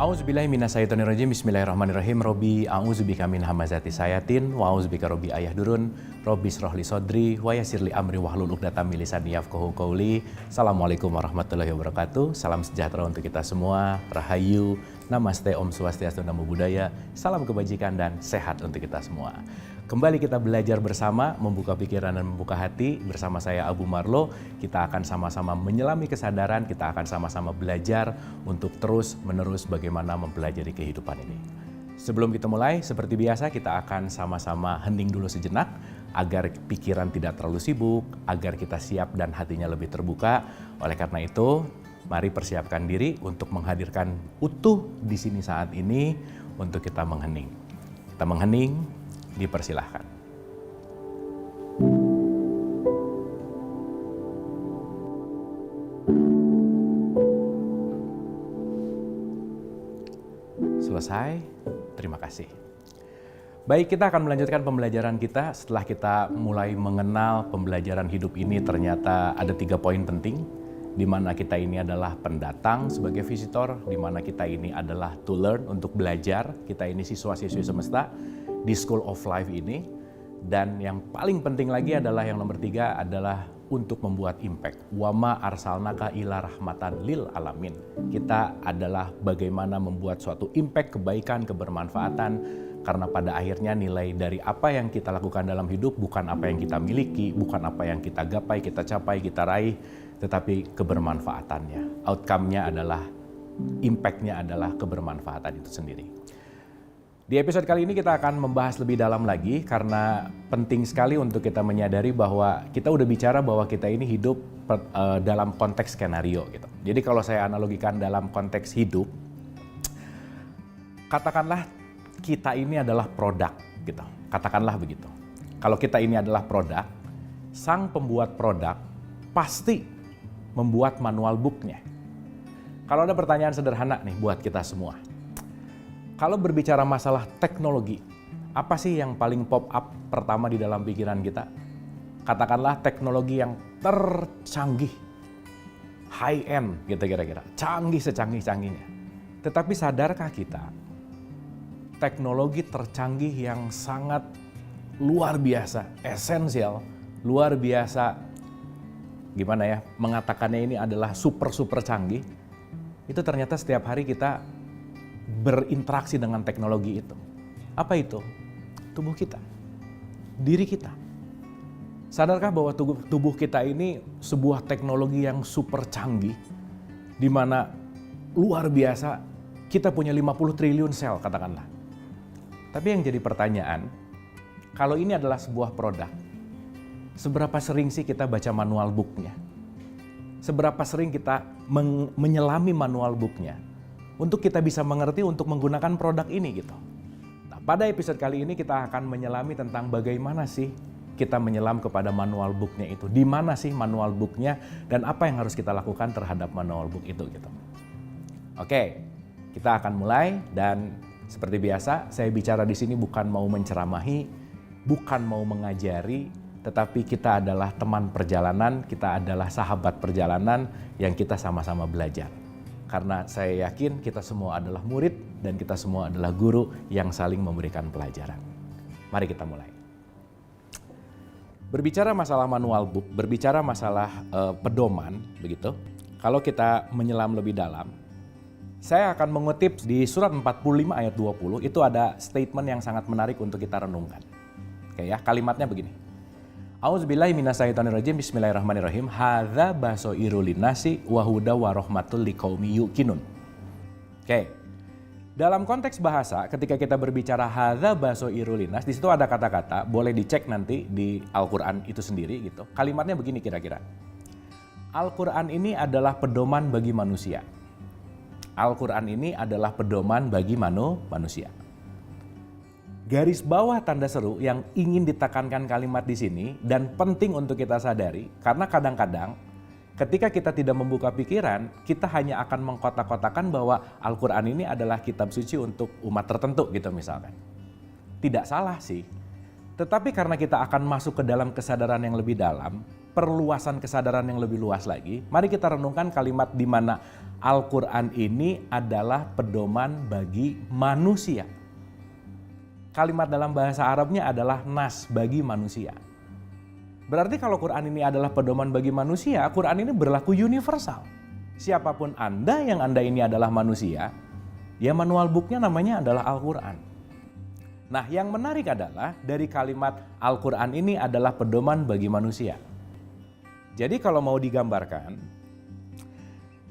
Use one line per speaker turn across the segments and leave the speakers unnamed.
A'udzubillahi minasyaitonirrajim. Bismillahirrahmanirrahim. Robbi a'udzubika min hamazati sayatin wa a'udzubika robbi ayah durun. Robbi shrahli sodri wa yassirli amri wahlul 'uqdatam min lisani yafqahu qawli. Assalamualaikum warahmatullahi wabarakatuh. Salam sejahtera untuk kita semua. Rahayu, namaste, Om Swastiastu, Namo Buddhaya. Salam kebajikan dan sehat untuk kita semua. Kembali kita belajar bersama, membuka pikiran dan membuka hati bersama saya Abu Marlo. Kita akan sama-sama menyelami kesadaran, kita akan sama-sama belajar untuk terus-menerus bagaimana mempelajari kehidupan ini. Sebelum kita mulai, seperti biasa kita akan sama-sama hening dulu sejenak agar pikiran tidak terlalu sibuk, agar kita siap dan hatinya lebih terbuka. Oleh karena itu, mari persiapkan diri untuk menghadirkan utuh di sini saat ini untuk kita menghening. Kita menghening. Dipersilahkan. Selesai, terima kasih. Baik, kita akan melanjutkan pembelajaran kita. Setelah kita mulai mengenal pembelajaran hidup ini, ternyata ada 3 poin penting, di mana kita ini adalah pendatang sebagai visitor, di mana kita ini adalah to learn, untuk belajar. Kita ini siswa-siswi semesta di School of Life ini, dan yang paling penting lagi adalah yang nomor 3 adalah untuk membuat impact. Wama arsalnaka ila rahmatan lil alamin. Kita adalah bagaimana membuat suatu impact, kebaikan, kebermanfaatan, karena pada akhirnya nilai dari apa yang kita lakukan dalam hidup bukan apa yang kita miliki, bukan apa yang kita gapai, kita capai, kita raih, tetapi kebermanfaatannya. Outcome-nya adalah, impact-nya adalah kebermanfaatan itu sendiri. Di episode kali ini kita akan membahas lebih dalam lagi karena penting sekali untuk kita menyadari bahwa kita udah bicara bahwa kita ini hidup dalam konteks skenario gitu. Jadi kalau saya analogikan dalam konteks hidup, katakanlah kita ini adalah produk gitu. Katakanlah begitu. Kalau kita ini adalah produk, sang pembuat produk pasti membuat manual book-nya. Kalau ada pertanyaan sederhana nih buat kita semua. Kalau berbicara masalah teknologi, apa sih yang paling pop up pertama di dalam pikiran kita? Katakanlah teknologi yang tercanggih, high end gitu kira-kira, canggih secanggih-canggihnya. Tetapi sadarkah kita, teknologi tercanggih yang sangat luar biasa, esensial, luar biasa, gimana ya, mengatakannya ini adalah super canggih, itu ternyata setiap hari kita berinteraksi dengan teknologi itu. Apa itu? Tubuh kita, diri kita. Sadarkah bahwa tubuh kita ini sebuah teknologi yang super canggih, di mana luar biasa, kita punya 50 triliun sel katakanlah. Tapi yang jadi pertanyaan, kalau ini adalah sebuah produk, seberapa sering sih kita baca manual book-nya? Seberapa sering kita menyelami manual book-nya? Untuk kita bisa mengerti untuk menggunakan produk ini gitu. Nah, pada episode kali ini kita akan menyelami tentang bagaimana sih kita menyelam kepada manual book-nya itu. Di mana sih manual book-nya dan apa yang harus kita lakukan terhadap manual book itu gitu. Oke, kita akan mulai dan seperti biasa saya bicara di sini bukan mau menceramahi, bukan mau mengajari, tetapi kita adalah teman perjalanan, kita adalah sahabat perjalanan yang kita sama-sama belajar. Karena saya yakin kita semua adalah murid dan kita semua adalah guru yang saling memberikan pelajaran. Mari kita mulai. Berbicara masalah manual book, berbicara masalah pedoman, begitu. Kalau kita menyelam lebih dalam, saya akan mengutip di surat 45 ayat 20, itu ada statement yang sangat menarik untuk kita renungkan. Oke ya, kalimatnya begini. A'udzubillahi minasyaitonirrajim. Bismillahirrahmanirrahim. Hadza basoirul linnasi wa huda wa rahmatul liqaumi yuqinun. Oke. Dalam konteks bahasa, ketika kita berbicara hadza basoirul linnas, di situ ada kata-kata, boleh dicek nanti di Al-Qur'an itu sendiri gitu. Kalimatnya begini kira-kira. Al-Qur'an ini adalah pedoman bagi manusia. Al-Qur'an ini adalah pedoman bagi manusia. Garis bawah tanda seru yang ingin ditekankan kalimat di sini dan penting untuk kita sadari, karena kadang-kadang ketika kita tidak membuka pikiran, kita hanya akan mengkotak-kotakan bahwa Al-Quran ini adalah kitab suci untuk umat tertentu gitu misalkan. Tidak salah sih, Tetapi karena kita akan masuk ke dalam kesadaran yang lebih dalam, perluasan kesadaran yang lebih luas lagi, mari kita renungkan kalimat di mana Al-Quran ini adalah pedoman bagi manusia. Kalimat dalam bahasa Arabnya adalah nas, bagi manusia. Berarti kalau Quran ini adalah pedoman bagi manusia, Quran ini berlaku universal. Siapapun Anda yang Anda ini adalah manusia, ya manual booknya namanya adalah Al-Quran. Nah, yang menarik adalah dari kalimat Al-Quran ini adalah pedoman bagi manusia. Jadi kalau mau digambarkan,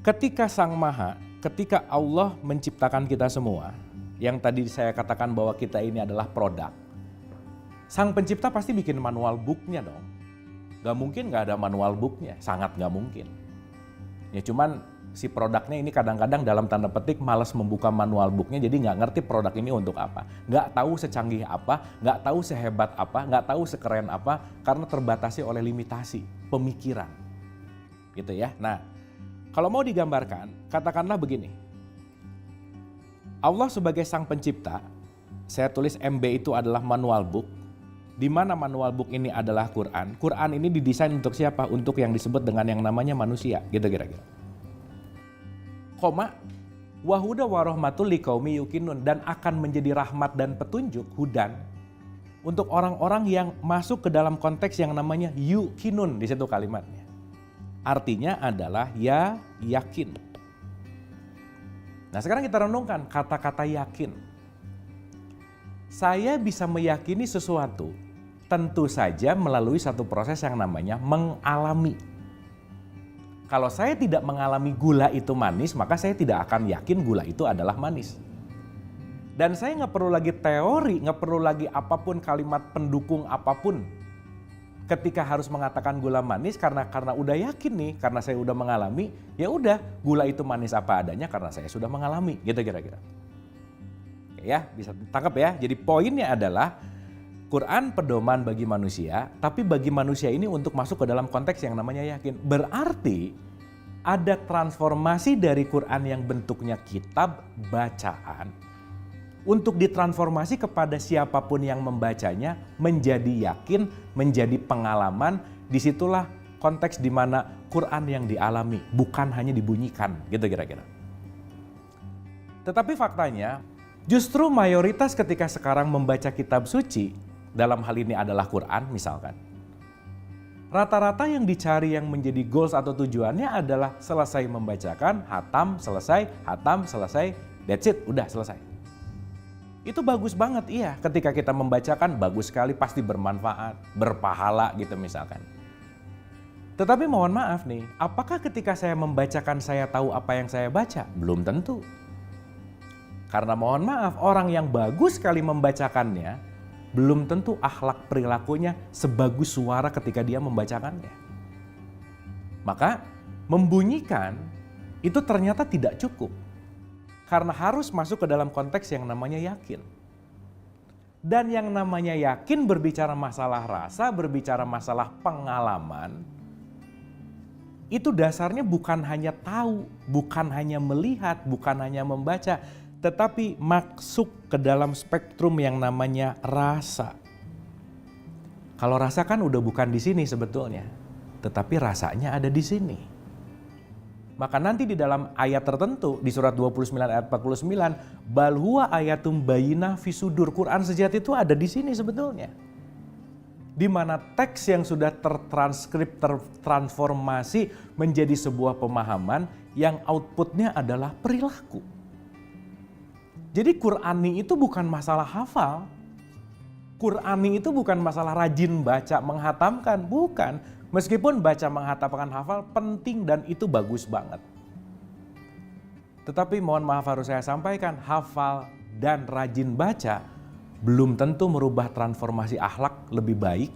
ketika Sang Maha, ketika Allah menciptakan kita semua, yang tadi saya katakan bahwa kita ini adalah produk, Sang Pencipta pasti bikin manual booknya dong. Gak mungkin gak ada manual booknya, sangat gak mungkin. Ya cuman si produknya ini kadang-kadang dalam tanda petik malas membuka manual booknya, jadi nggak ngerti produk ini untuk apa, nggak tahu secanggih apa, nggak tahu sehebat apa, nggak tahu sekeren apa, karena terbatasi oleh limitasi pemikiran, gitu ya. Nah, kalau mau digambarkan, katakanlah begini, Allah sebagai Sang Pencipta, saya tulis MB itu adalah manual book, di mana manual book ini adalah Quran. Quran ini didesain untuk siapa? Untuk yang disebut dengan yang namanya manusia, gitu kira-kira. Wahuda warahmatul liqaumi yuqinun, dan akan menjadi rahmat dan petunjuk, hudan, untuk orang-orang yang masuk ke dalam konteks yang namanya yuqinun di situ kalimatnya. Artinya adalah ya, yakin. Nah, sekarang kita renungkan kata-kata yakin. Saya bisa meyakini sesuatu tentu saja melalui satu proses yang namanya mengalami. Kalau saya tidak mengalami gula itu manis, maka saya tidak akan yakin gula itu adalah manis. Dan saya nggak perlu lagi teori, nggak perlu lagi apapun kalimat pendukung apapun ketika harus mengatakan gula manis, karena udah yakin nih, karena saya udah mengalami, ya udah gula itu manis apa adanya karena saya sudah mengalami, gitu kira-kira. Ya, bisa tangkap ya. Jadi poinnya adalah Quran pedoman bagi manusia, tapi bagi manusia ini untuk masuk ke dalam konteks yang namanya yakin. Berarti ada transformasi dari Quran yang bentuknya kitab bacaan untuk ditransformasi kepada siapapun yang membacanya menjadi yakin, menjadi pengalaman. Disitulah konteks di mana Quran yang dialami, bukan hanya dibunyikan, gitu kira-kira. Tetapi faktanya, justru mayoritas ketika sekarang membaca kitab suci, dalam hal ini adalah Quran misalkan, rata-rata yang dicari yang menjadi goals atau tujuannya adalah selesai membacakan, hatam, selesai, that's it, udah selesai. Itu bagus banget, iya, ketika kita membacakan bagus sekali, pasti bermanfaat, berpahala gitu misalkan. Tetapi mohon maaf nih, apakah ketika saya membacakan saya tahu apa yang saya baca? Belum tentu. Karena mohon maaf, orang yang bagus sekali membacakannya, belum tentu akhlak perilakunya sebagus suara ketika dia membacakannya. Maka membunyikan itu ternyata tidak cukup. Karena harus masuk ke dalam konteks yang namanya yakin. Dan yang namanya yakin berbicara masalah rasa, berbicara masalah pengalaman, itu dasarnya bukan hanya tahu, bukan hanya melihat, bukan hanya membaca, tetapi masuk ke dalam spektrum yang namanya rasa. Kalau rasa kan udah bukan di sini sebetulnya, tetapi rasanya ada di sini. Maka nanti di dalam ayat tertentu di surat 29 ayat 49, bal huwa ayatum bayyinah fi sudur, Quran sejati itu ada di sini sebetulnya. Di mana teks yang sudah tertranskrip, tertransformasi menjadi sebuah pemahaman yang outputnya adalah perilaku. Jadi Qur'ani itu bukan masalah hafal. Qur'ani itu bukan masalah rajin baca, menghatamkan, bukan. Meskipun baca, menghatamkan, hafal penting dan itu bagus banget. Tetapi mohon maaf harus saya sampaikan, hafal dan rajin baca belum tentu merubah transformasi akhlak lebih baik,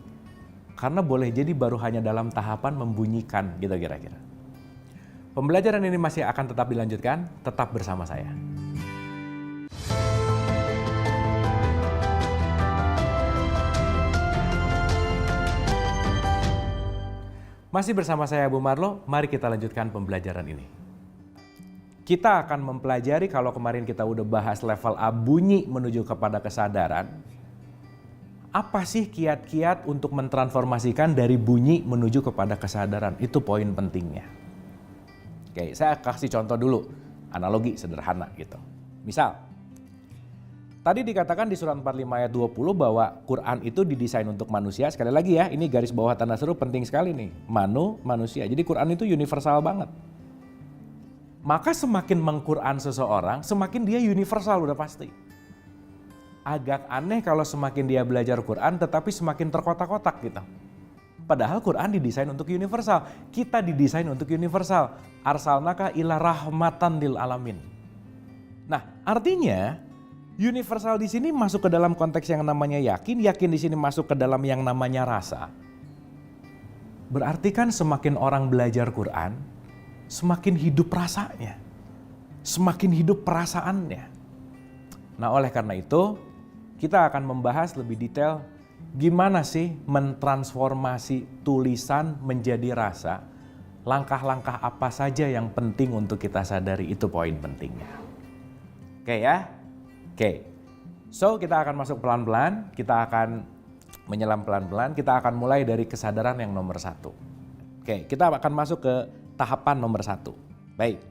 karena boleh jadi baru hanya dalam tahapan membunyikan, gitu kira-kira. Pembelajaran ini masih akan tetap dilanjutkan, tetap bersama saya. Masih bersama saya Bu Marlo, mari kita lanjutkan pembelajaran ini. Kita akan mempelajari, kalau kemarin kita udah bahas level A bunyi menuju kepada kesadaran, Apa sih kiat-kiat untuk mentransformasikan dari bunyi menuju kepada kesadaran? Itu poin pentingnya. Oke, saya kasih contoh dulu, analogi sederhana gitu. Misal, tadi dikatakan di surat 45 ayat 20 bahwa Quran itu didesain untuk manusia. Sekali lagi ya, ini garis bawah tanda seru penting sekali nih. Manusia. Jadi Quran itu universal banget. Maka semakin mengquran seseorang, semakin dia universal udah pasti. Agak aneh kalau semakin dia belajar Quran tetapi semakin terkotak-kotak gitu. Padahal Quran didesain untuk universal. Kita didesain untuk universal. Arsalnaka ila rahmatan lil alamin. Nah, artinya universal di sini masuk ke dalam konteks yang namanya yakin di sini masuk ke dalam yang namanya rasa. Berarti kan semakin orang belajar Quran, semakin hidup rasanya, semakin hidup perasaannya. Nah, oleh karena itu, kita akan membahas lebih detail gimana sih mentransformasi tulisan menjadi rasa. Langkah-langkah apa saja yang penting untuk kita sadari, itu poin pentingnya. Oke ya? Oke. So, kita akan masuk pelan-pelan, kita akan menyelam pelan-pelan, kita akan mulai dari kesadaran yang nomor 1. Oke, kita akan masuk ke tahapan nomor 1. Baik.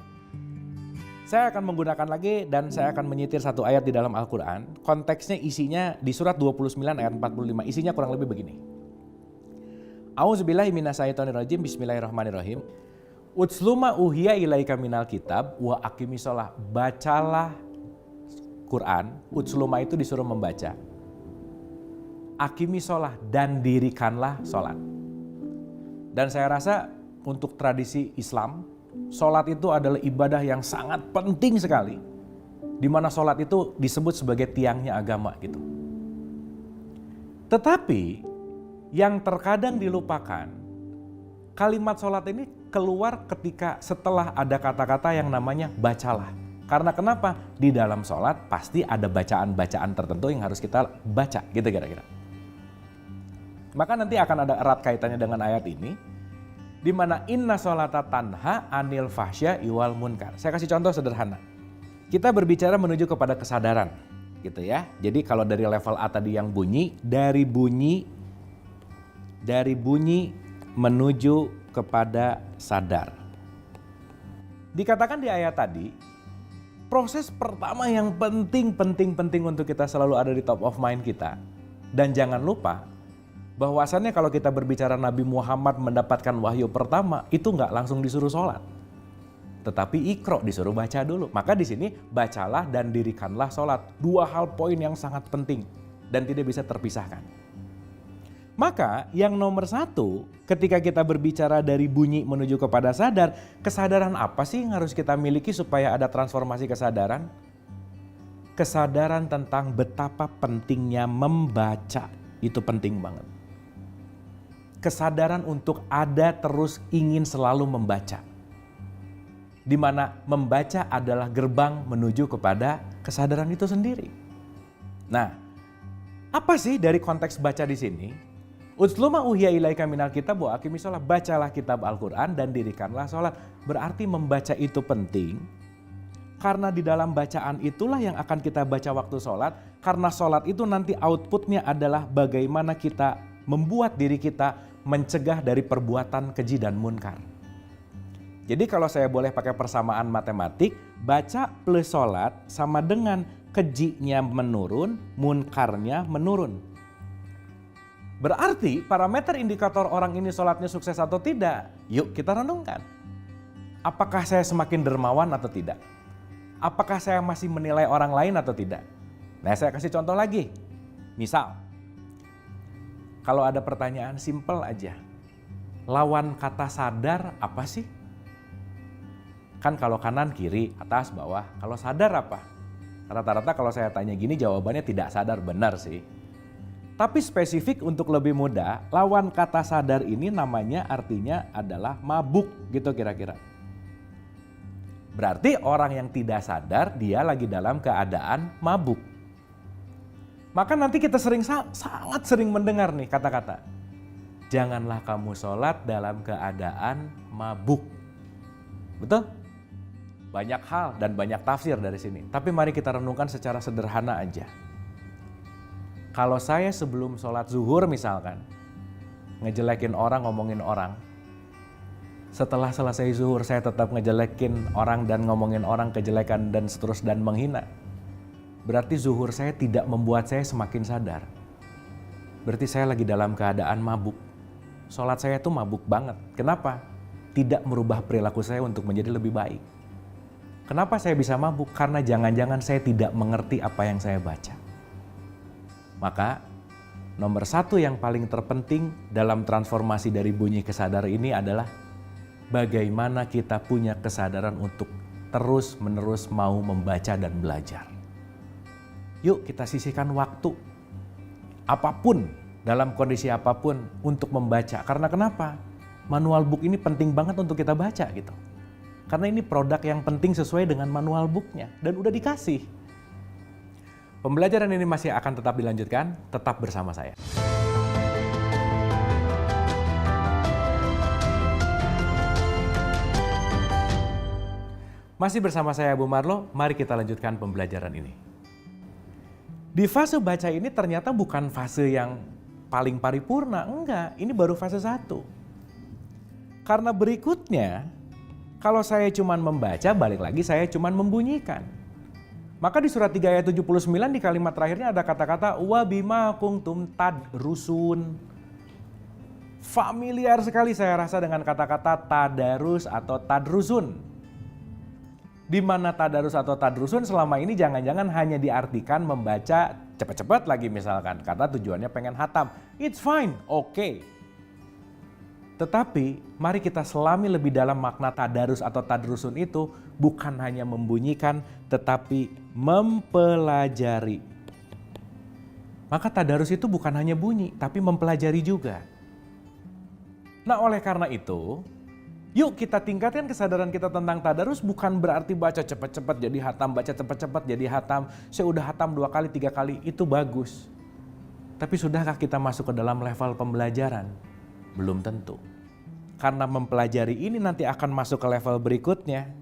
Saya akan menggunakan lagi dan saya akan menyitir satu ayat di dalam Al-Quran. Konteksnya isinya di surat 29 ayat 45. Isinya kurang lebih begini. A'udzubillahi minasyaitonirrajim. Bismillahirrahmanirrahim. Utsluma uhiya ilaika minal kitab wa aqimis shalah. Bacalah Quran. Utsluma itu disuruh membaca. Aqimis shalah, dan dirikanlah sholat. Dan saya rasa untuk tradisi Islam, sholat itu adalah ibadah yang sangat penting sekali. Di mana sholat itu disebut sebagai tiangnya agama gitu. Tetapi yang terkadang dilupakan, kalimat sholat ini keluar ketika setelah ada kata-kata yang namanya bacalah. Karena kenapa? Di dalam sholat pasti ada bacaan-bacaan tertentu yang harus kita baca gitu kira-kira. Maka nanti akan ada erat kaitannya dengan ayat ini. Di mana inna sholata tanha anil fahsya iwal munkar. Saya kasih contoh sederhana. Kita berbicara menuju kepada kesadaran, gitu ya. Jadi kalau dari level A tadi yang bunyi, dari bunyi menuju kepada sadar. Dikatakan di ayat tadi, proses pertama yang penting untuk kita selalu ada di top of mind kita. Dan jangan lupa, bahwasannya kalau kita berbicara Nabi Muhammad mendapatkan wahyu pertama, itu nggak langsung disuruh sholat. Tetapi Iqra disuruh baca dulu. Maka di sini bacalah dan dirikanlah sholat. Dua hal poin yang sangat penting dan tidak bisa terpisahkan. Maka yang nomor 1, ketika kita berbicara dari bunyi menuju kepada sadar, kesadaran apa sih yang harus kita miliki supaya ada transformasi kesadaran? Kesadaran tentang betapa pentingnya membaca, itu penting banget. Kesadaran untuk ada terus ingin selalu membaca. Di mana membaca adalah gerbang menuju kepada kesadaran itu sendiri. Nah, apa sih dari konteks baca di sini? Utsluma uhiya ilaika minal kitab wa aqimis shalah. Bacalah kitab Al-Quran dan dirikanlah sholat. Berarti membaca itu penting. Karena di dalam bacaan itulah yang akan kita baca waktu sholat. Karena sholat itu nanti outputnya adalah bagaimana kita membuat diri kita mencegah dari perbuatan keji dan munkar. Jadi kalau saya boleh pakai persamaan matematik, baca plus sholat sama dengan kejinya menurun, munkarnya menurun. Berarti parameter indikator orang ini sholatnya sukses atau tidak, yuk kita renungkan. Apakah saya semakin dermawan atau tidak? Apakah saya masih menilai orang lain atau tidak? Nah, saya kasih contoh lagi. Misal, kalau ada pertanyaan simpel aja, lawan kata sadar apa sih? Kan kalau kanan, kiri, atas, bawah. Kalau sadar apa? Rata-rata kalau saya tanya gini jawabannya tidak sadar, benar sih. Tapi spesifik untuk lebih mudah, lawan kata sadar ini namanya artinya adalah mabuk gitu kira-kira. Berarti orang yang tidak sadar dia lagi dalam keadaan mabuk. Maka nanti kita sangat sering mendengar nih kata-kata, janganlah kamu sholat dalam keadaan mabuk. Betul? Banyak hal dan banyak tafsir dari sini. Tapi mari kita renungkan secara sederhana aja. Kalau saya sebelum sholat zuhur misalkan, ngejelekin orang, ngomongin orang, setelah selesai zuhur saya tetap ngejelekin orang dan ngomongin orang kejelekan dan seterusnya dan menghina, berarti zuhur saya tidak membuat saya semakin sadar. Berarti saya lagi dalam keadaan mabuk. Sholat saya tuh mabuk banget. Kenapa? Tidak merubah perilaku saya untuk menjadi lebih baik. Kenapa saya bisa mabuk? Karena jangan-jangan saya tidak mengerti apa yang saya baca. Maka nomor satu yang paling terpenting dalam transformasi dari bunyi ke sadar ini adalah bagaimana kita punya kesadaran untuk terus-menerus mau membaca dan belajar. Yuk kita sisihkan waktu apapun, dalam kondisi apapun untuk membaca. Karena kenapa? Manual book ini penting banget untuk kita baca gitu. Karena ini produk yang penting sesuai dengan manual booknya dan udah dikasih. Pembelajaran ini masih akan tetap dilanjutkan, tetap bersama saya. Masih bersama saya Bu Marlo, mari kita lanjutkan pembelajaran ini. Di fase baca ini ternyata bukan fase yang paling paripurna, enggak, ini baru fase 1. Karena berikutnya, kalau saya cuma membaca, balik lagi saya cuma membunyikan. Maka di surat 3 ayat 79 di kalimat terakhirnya ada kata-kata wa bima kuntum tadrusun. Familiar sekali saya rasa dengan kata-kata tadarus atau tadrusun. Di mana tadarus atau tadrusun selama ini jangan-jangan hanya diartikan membaca cepat-cepat lagi misalkan karena tujuannya pengen hatam. It's fine, oke. Tetapi mari kita selami lebih dalam makna tadarus atau tadrusun itu bukan hanya membunyikan tetapi mempelajari. Maka tadarus itu bukan hanya bunyi tapi mempelajari juga. Nah oleh karena itu yuk kita tingkatkan kesadaran kita tentang tadarus bukan berarti baca cepat-cepat jadi hatam, baca cepat-cepat jadi hatam. Saya udah hatam 2 kali, 3 kali, itu bagus. Tapi sudahkah kita masuk ke dalam level pembelajaran? Belum tentu. Karena mempelajari ini nanti akan masuk ke level berikutnya.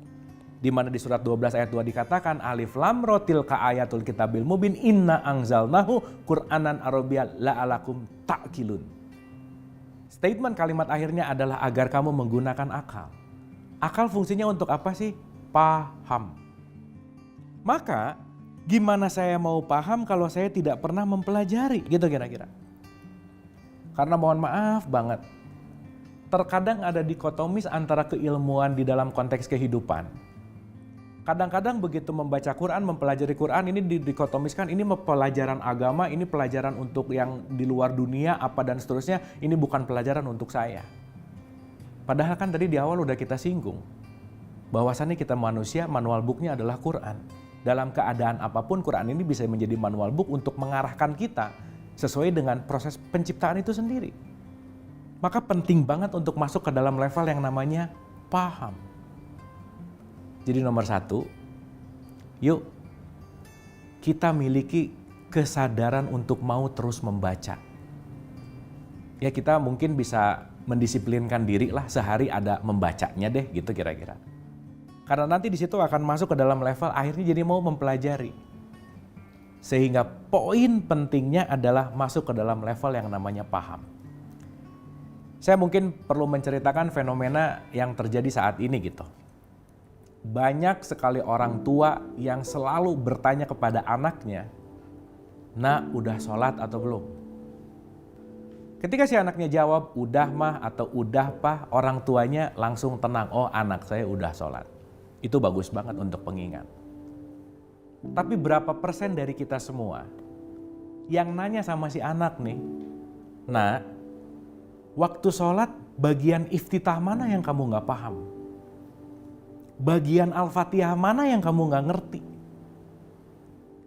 Di mana di surat 12 ayat 2 dikatakan alif lam ra tilka ayatul kitabil mubin inna anzalnahu qur'anan arabiyyan la'alakum ta'qilun. Statement kalimat akhirnya adalah agar kamu menggunakan akal. Akal fungsinya untuk apa sih? Paham. Maka gimana saya mau paham kalau saya tidak pernah mempelajari? Gitu kira-kira. Karena mohon maaf banget, terkadang ada dikotomis antara keilmuan di dalam konteks kehidupan. Kadang-kadang begitu membaca Quran, mempelajari Quran ini dikotomiskan, ini pelajaran agama, ini pelajaran untuk yang di luar dunia, apa dan seterusnya, ini bukan pelajaran untuk saya. Padahal kan tadi di awal udah kita singgung, bahwasannya kita manusia, manual booknya adalah Quran. Dalam keadaan apapun Quran ini bisa menjadi manual book untuk mengarahkan kita sesuai dengan proses penciptaan itu sendiri. Maka penting banget untuk masuk ke dalam level yang namanya paham. Jadi nomor 1, yuk kita miliki kesadaran untuk mau terus membaca. Ya kita mungkin bisa mendisiplinkan diri lah sehari ada membacanya deh gitu kira-kira. Karena nanti di situ akan masuk ke dalam level akhirnya jadi mau mempelajari. Sehingga poin pentingnya adalah masuk ke dalam level yang namanya paham. Saya mungkin perlu menceritakan fenomena yang terjadi saat ini gitu. Banyak sekali orang tua yang selalu bertanya kepada anaknya, "Nak, udah sholat atau belum?" Ketika si anaknya jawab, "Udah mah" atau "Udah Pak", orang tuanya langsung tenang, "Oh anak saya udah sholat." Itu bagus banget untuk pengingat. Tapi berapa persen dari kita semua yang nanya sama si anak nih, "Nak, waktu sholat bagian iftitah mana yang kamu gak paham? Bagian Al-Fatihah mana yang kamu gak ngerti?"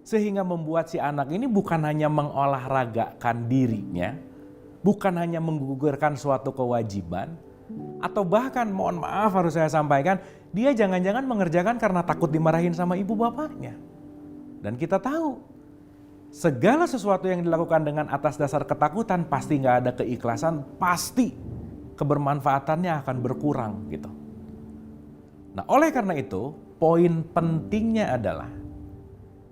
Sehingga membuat si anak ini bukan hanya mengolahragakan dirinya, bukan hanya menggugurkan suatu kewajiban, atau bahkan mohon maaf harus saya sampaikan, dia jangan-jangan mengerjakan karena takut dimarahin sama ibu bapaknya. Dan kita tahu, segala sesuatu yang dilakukan dengan atas dasar ketakutan pasti gak ada keikhlasan, pasti kebermanfaatannya akan berkurang gitu. Nah oleh karena itu, poin pentingnya adalah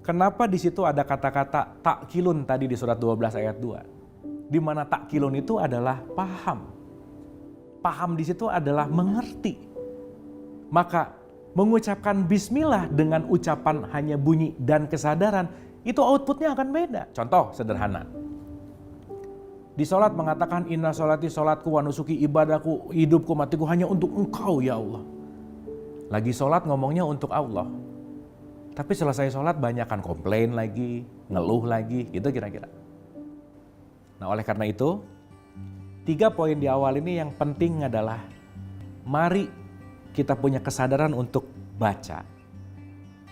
Kenapa di situ ada kata-kata takkilun tadi di surat 12 ayat 2? Di mana takkilun itu adalah paham. Paham di situ adalah mengerti. Maka mengucapkan bismillah dengan ucapan hanya bunyi dan kesadaran, itu outputnya akan beda. Contoh sederhana. Di sholat mengatakan inna sholati sholatku wa nusuki ibadahku, hidupku matiku hanya untuk engkau ya Allah. Lagi sholat ngomongnya untuk Allah. Tapi selesai sholat banyakkan komplain lagi, ngeluh lagi, gitu kira-kira. Nah oleh karena itu, 3 poin di awal ini yang penting adalah mari kita punya kesadaran untuk baca.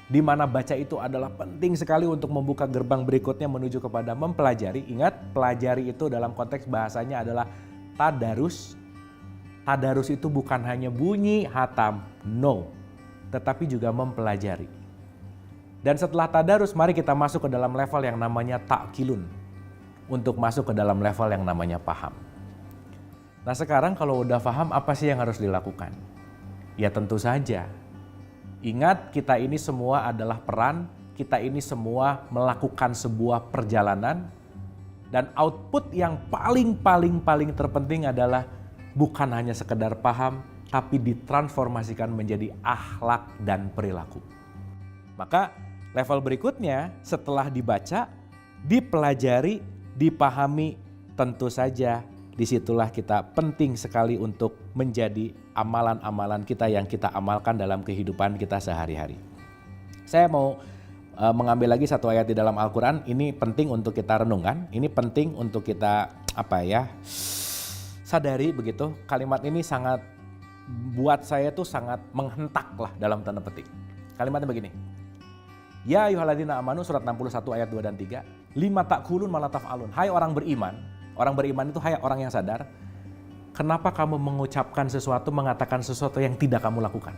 Di mana baca itu adalah penting sekali untuk membuka gerbang berikutnya menuju kepada mempelajari. Ingat, pelajari itu dalam konteks bahasanya adalah tadarus. Tadarus itu bukan hanya bunyi, hatam, no. Tetapi juga mempelajari. Dan setelah tadarus, mari kita masuk ke dalam level yang namanya takkilun. Untuk masuk ke dalam level yang namanya paham. Nah sekarang kalau udah paham, apa sih yang harus dilakukan? Ya tentu saja. Ingat, kita ini semua adalah peran, kita ini semua melakukan sebuah perjalanan, dan output yang paling terpenting adalah bukan hanya sekedar paham, tapi ditransformasikan menjadi akhlak dan perilaku. Maka level berikutnya setelah dibaca, dipelajari, dipahami, tentu saja disitulah kita penting sekali untuk menjadi amalan-amalan kita yang kita amalkan dalam kehidupan kita sehari-hari. Saya mau mengambil lagi satu ayat di dalam Al-Quran, ini penting untuk kita renungkan, ini penting untuk kita sadari begitu. Kalimat ini sangat, buat saya tuh sangat menghentak lah dalam tanda petik. Kalimatnya begini, ya ayyuhalladzina amanu surat 61 ayat 2 dan 3, lima takulun malah taf'alun, hai orang beriman. Orang beriman itu hai orang yang sadar, kenapa kamu mengucapkan sesuatu, mengatakan sesuatu yang tidak kamu lakukan.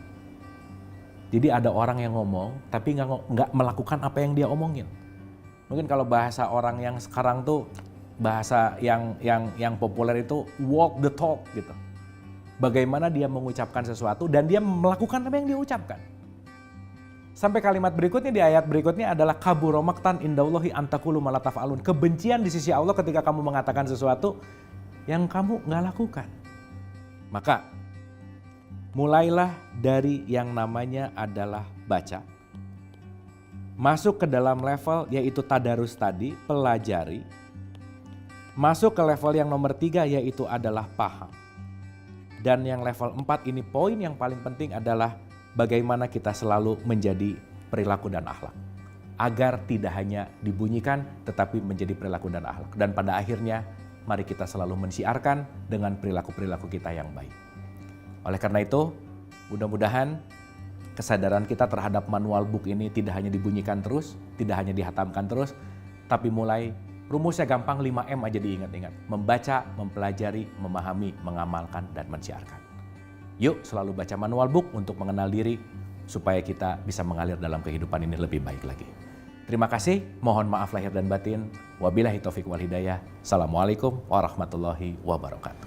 Jadi ada orang yang ngomong tapi nggak melakukan apa yang dia omongin. Mungkin kalau bahasa orang yang sekarang tuh, bahasa yang populer itu walk the talk gitu. Bagaimana dia mengucapkan sesuatu dan dia melakukan apa yang dia ucapkan. Sampai kalimat berikutnya, di ayat berikutnya adalah kabura maqtan indallahi antaqulu ma la taf'alun. Kebencian di sisi Allah ketika kamu mengatakan sesuatu yang kamu nggak lakukan. Maka mulailah dari yang namanya adalah baca. Masuk ke dalam level yaitu tadarus tadi, pelajari. Masuk ke level yang nomor 3 yaitu adalah paham. Dan yang level 4 ini poin yang paling penting adalah bagaimana kita selalu menjadi perilaku dan akhlak. Agar tidak hanya dibunyikan tetapi menjadi perilaku dan akhlak. Dan pada akhirnya mari kita selalu mensiarkan dengan perilaku-perilaku kita yang baik. Oleh karena itu mudah-mudahan kesadaran kita terhadap manual book ini tidak hanya dibunyikan terus, tidak hanya dihatamkan terus, tapi mulai rumusnya gampang 5M aja diingat-ingat. Membaca, mempelajari, memahami, mengamalkan, dan mensiarkan. Yuk selalu baca manual book untuk mengenal diri supaya kita bisa mengalir dalam kehidupan ini lebih baik lagi. Terima kasih, mohon maaf lahir dan batin. Wabillahi taufiq wal hidayah. Assalamualaikum warahmatullahi wabarakatuh.